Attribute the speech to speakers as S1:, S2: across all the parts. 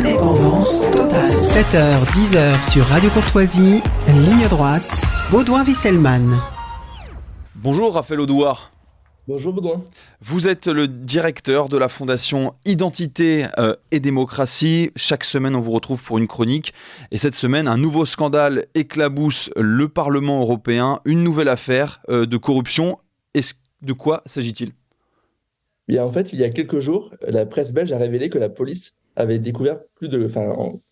S1: Indépendance totale. 7h, 10h sur Radio Courtoisie, ligne droite, Baudouin-Wisselman.
S2: Bonjour Raphaël Audouard.
S3: Bonjour Baudouin.
S2: Vous êtes le directeur de la Fondation Identité et Démocratie. Chaque semaine, on vous retrouve pour une chronique. Et cette semaine, un nouveau scandale éclabousse le Parlement européen. Une nouvelle affaire de corruption. De quoi s'agit-il ?
S3: Bien, en fait, il y a quelques jours, la presse belge a révélé que la police avait découvert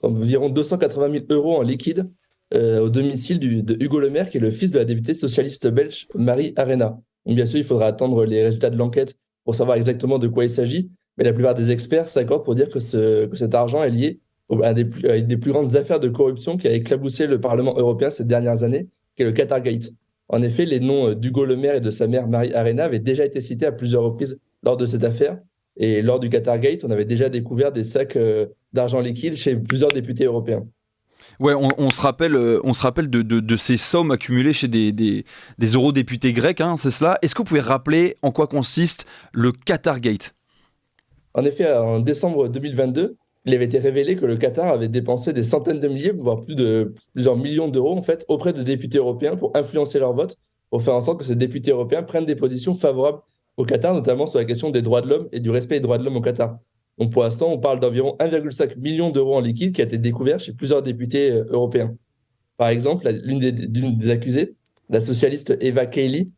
S3: environ 280 000 euros en liquide au domicile de Hugo Le Maire, qui est le fils de la députée socialiste belge Marie Arena. Donc, bien sûr, il faudra attendre les résultats de l'enquête pour savoir exactement de quoi il s'agit, mais la plupart des experts s'accordent pour dire que cet argent est lié à une des plus grandes affaires de corruption qui a éclaboussé le Parlement européen ces dernières années, qui est le Qatargate. En effet, les noms d'Hugo Le Maire et de sa mère Marie Arena avaient déjà été cités à plusieurs reprises lors de cette affaire. Et lors du Qatargate, on avait déjà découvert des sacs d'argent liquide chez plusieurs députés européens.
S2: Ouais, on se rappelle de ces sommes accumulées chez des eurodéputés grecs, hein, c'est cela. Est-ce que vous pouvez rappeler en quoi consiste le Qatargate ?
S3: En effet, en décembre 2022, il avait été révélé que le Qatar avait dépensé des centaines de milliers, voire plusieurs millions d'euros en fait, auprès de députés européens pour influencer leur vote, pour faire en sorte que ces députés européens prennent des positions favorables au Qatar, notamment sur la question des droits de l'homme et du respect des droits de l'homme au Qatar. Donc pour l'instant, on parle d'environ 1,5 million d'euros en liquide qui a été découvert chez plusieurs députés européens. Par exemple, l'une des accusées, la socialiste Eva Kaili,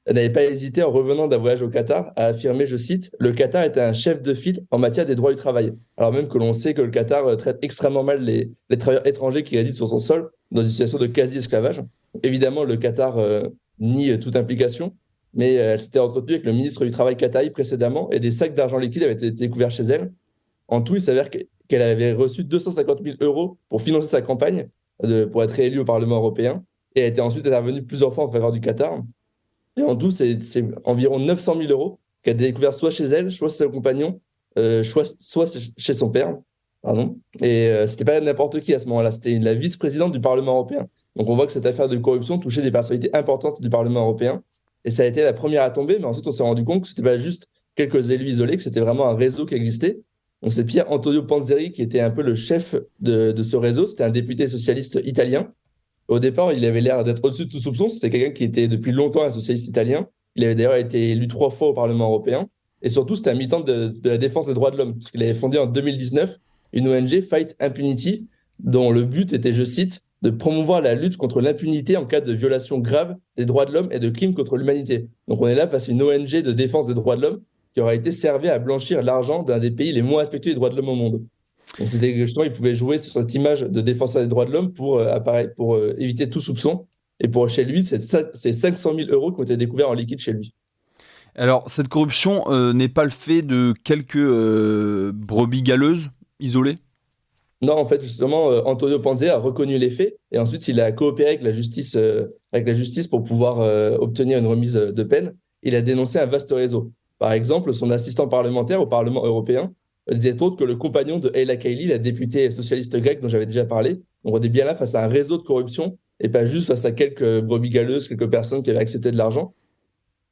S3: n'avait pas hésité en revenant d'un voyage au Qatar à affirmer, je cite, « Le Qatar était un chef de file en matière des droits du travail ». Alors même que l'on sait que le Qatar traite extrêmement mal les travailleurs étrangers qui résident sur son sol dans une situation de quasi-esclavage. Évidemment, le Qatar nie toute implication, mais elle s'était entretenue avec le ministre du Travail qatari précédemment et des sacs d'argent liquide avaient été découverts chez elle. En tout, il s'avère qu'elle avait reçu 250 000 euros pour financer sa campagne pour être réélue au Parlement européen et elle était ensuite intervenue plusieurs fois en faveur du Qatar. Et en tout, c'est environ 900 000 euros qu'elle a découvert soit chez elle, soit chez son compagnon, soit chez son père. Pardon. Et c'était pas n'importe qui à ce moment-là, c'était la vice-présidente du Parlement européen. Donc on voit que cette affaire de corruption touchait des personnalités importantes du Parlement européen. Et ça a été la première à tomber, mais ensuite on s'est rendu compte que c'était pas juste quelques élus isolés, que c'était vraiment un réseau qui existait. Donc c'est Pier Antonio Panzeri qui était un peu le chef de ce réseau. C'était un député socialiste italien. Au départ, il avait l'air d'être au-dessus de tout soupçon. C'était quelqu'un qui était depuis longtemps un socialiste italien. Il avait d'ailleurs été élu 3 fois au Parlement européen. Et surtout, c'était un militant de la défense des droits de l'homme, parce qu'il avait fondé en 2019 une ONG, Fight Impunity, dont le but était, je cite, de promouvoir la lutte contre l'impunité en cas de violation grave des droits de l'homme et de crimes contre l'humanité. Donc on est là face à une ONG de défense des droits de l'homme qui aurait été servie à blanchir l'argent d'un des pays les moins respectueux des droits de l'homme au monde. Donc c'était justement, il pouvait jouer sur cette image de défenseur des droits de l'homme pour éviter tout soupçon. Et pour chez lui, c'est 500 000 euros qui ont été découverts en liquide chez lui.
S2: Alors, cette corruption n'est pas le fait de quelques brebis galeuses isolées ?
S3: Non, en fait, justement, Antonio Panzeri a reconnu les faits et ensuite il a coopéré avec la justice pour pouvoir obtenir une remise de peine. Il a dénoncé un vaste réseau. Par exemple, son assistant parlementaire au Parlement européen n'était autre que le compagnon de Eva Kaili, la députée socialiste grecque dont j'avais déjà parlé. Donc on est bien là face à un réseau de corruption et pas juste face à quelques brebis galeuses, quelques personnes qui avaient accepté de l'argent.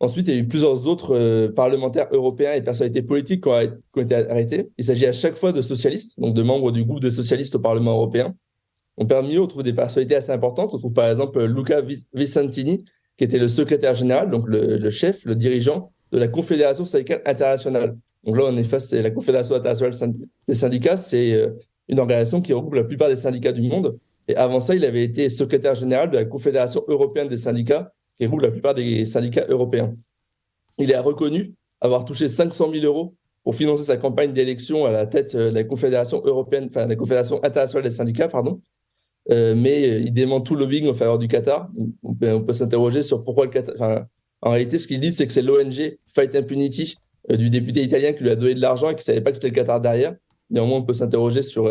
S3: Ensuite, il y a eu plusieurs autres parlementaires européens et personnalités politiques qui ont été arrêtés. Il s'agit à chaque fois de socialistes, donc de membres du groupe de socialistes au Parlement européen. Parmi eux, on trouve des personnalités assez importantes. On trouve par exemple Luca Vicentini, qui était le secrétaire général, donc le chef, le dirigeant de la Confédération syndicale internationale. Donc là, on est face à la Confédération internationale des syndicats. C'est une organisation qui regroupe la plupart des syndicats du monde. Et avant ça, il avait été secrétaire général de la Confédération européenne des syndicats, qui regroupe la plupart des syndicats européens. Il a reconnu avoir touché 500 000 euros pour financer sa campagne d'élection à la tête de la Confédération européenne, enfin la Confédération internationale des syndicats, pardon. Mais il dément tout lobbying en faveur du Qatar. On peut s'interroger sur pourquoi le Qatar. Enfin, en réalité, ce qu'il dit, c'est que c'est l'ONG Fight Impunity du député italien qui lui a donné de l'argent et qui ne savait pas que c'était le Qatar derrière. Néanmoins, on peut s'interroger sur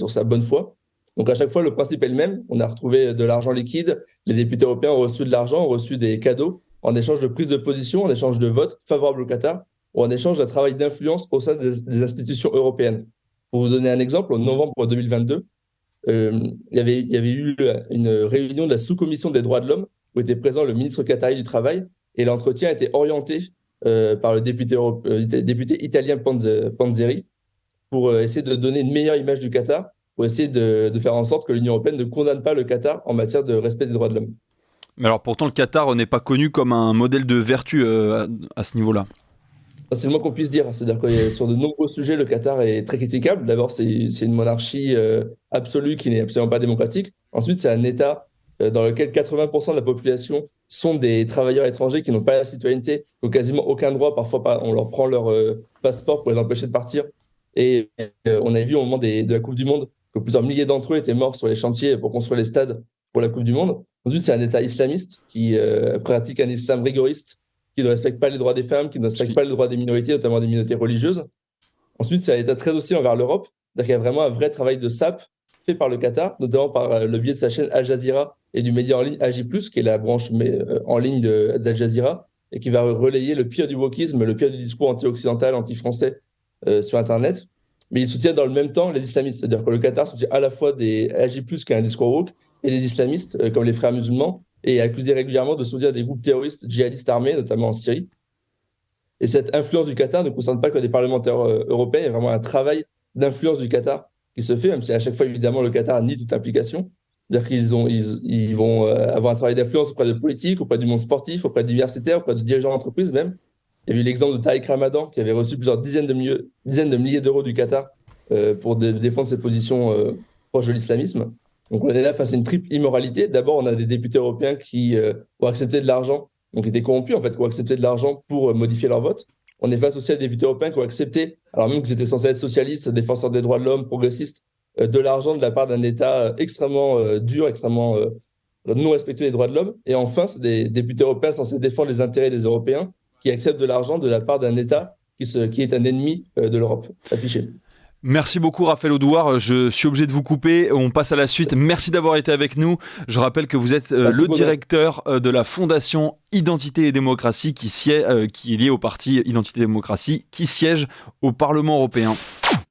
S3: sa bonne foi. Donc à chaque fois, le principe est le même. On a retrouvé de l'argent liquide. Les députés européens ont reçu de l'argent, ont reçu des cadeaux en échange de prise de position, en échange de votes favorables au Qatar ou en échange d'un travail d'influence au sein des institutions européennes. Pour vous donner un exemple, en novembre 2022, il y avait eu une réunion de la sous-commission des droits de l'homme où était présent le ministre qatari du Travail et l'entretien a été orienté par le député italien Panzeri. pour essayer de donner une meilleure image du Qatar, pour essayer de faire en sorte que l'Union européenne ne condamne pas le Qatar en matière de respect des droits de l'homme.
S2: Mais alors pourtant, le Qatar n'est pas connu comme un modèle de vertu à ce niveau-là.
S3: C'est le moins qu'on puisse dire. C'est-à-dire que sur de nombreux sujets, le Qatar est très critiquable. D'abord, c'est une monarchie absolue qui n'est absolument pas démocratique. Ensuite, c'est un État dans lequel 80% de la population sont des travailleurs étrangers qui n'ont pas la citoyenneté, qui n'ont quasiment aucun droit. Parfois, on leur prend leur passeport pour les empêcher de partir. Et on a vu au moment de la Coupe du Monde que plusieurs milliers d'entre eux étaient morts sur les chantiers pour construire les stades pour la Coupe du Monde. Ensuite, c'est un État islamiste qui pratique un islam rigoriste, qui ne respecte pas les droits des femmes, qui ne respecte pas les droits des minorités, notamment des minorités religieuses. Ensuite, c'est un État très hostile envers l'Europe. C'est-à-dire qu'il y a vraiment un vrai travail de sape fait par le Qatar, notamment par le biais de sa chaîne Al Jazeera et du média en ligne AJ+, qui est la branche en ligne d'Al Jazeera, et qui va relayer le pire du wokisme, le pire du discours anti-occidental, anti-français sur Internet. Mais il soutient dans le même temps les islamistes. C'est-à-dire que le Qatar soutient à la fois des AJ+, qui a un discours woke, et des islamistes, comme les frères musulmans, et est accusé régulièrement de soutenir des groupes terroristes djihadistes armés, notamment en Syrie. Et cette influence du Qatar ne concerne pas que des parlementaires européens, il y a vraiment un travail d'influence du Qatar qui se fait, même si à chaque fois, évidemment, le Qatar nie toute implication. C'est-à-dire qu'ils vont avoir un travail d'influence auprès de politiques, auprès du monde sportif, auprès d'universitaires, auprès de dirigeants d'entreprises même. Il y a eu l'exemple de Tariq Ramadan, qui avait reçu plusieurs dizaines de milliers d'euros du Qatar pour défendre ses positions proches de l'islamisme. Donc on est là face à une triple immoralité. D'abord, on a des députés européens qui ont accepté de l'argent, donc étaient corrompus en fait, qui ont accepté de l'argent pour modifier leur vote. On est face aussi à des députés européens qui ont accepté, alors même qu'ils étaient censés être socialistes, défenseurs des droits de l'homme, progressistes, de l'argent de la part d'un État extrêmement dur, extrêmement non respectueux des droits de l'homme. Et enfin, c'est des députés européens censés défendre les intérêts des Européens qui acceptent de l'argent de la part d'un État qui est un ennemi de l'Europe affiché.
S2: Merci beaucoup Raphaël Audouard, je suis obligé de vous couper, on passe à la suite. Merci d'avoir été avec nous. Je rappelle que vous êtes le directeur de la Fondation Identité et Démocratie qui est liée au parti Identité et Démocratie qui siège au Parlement européen.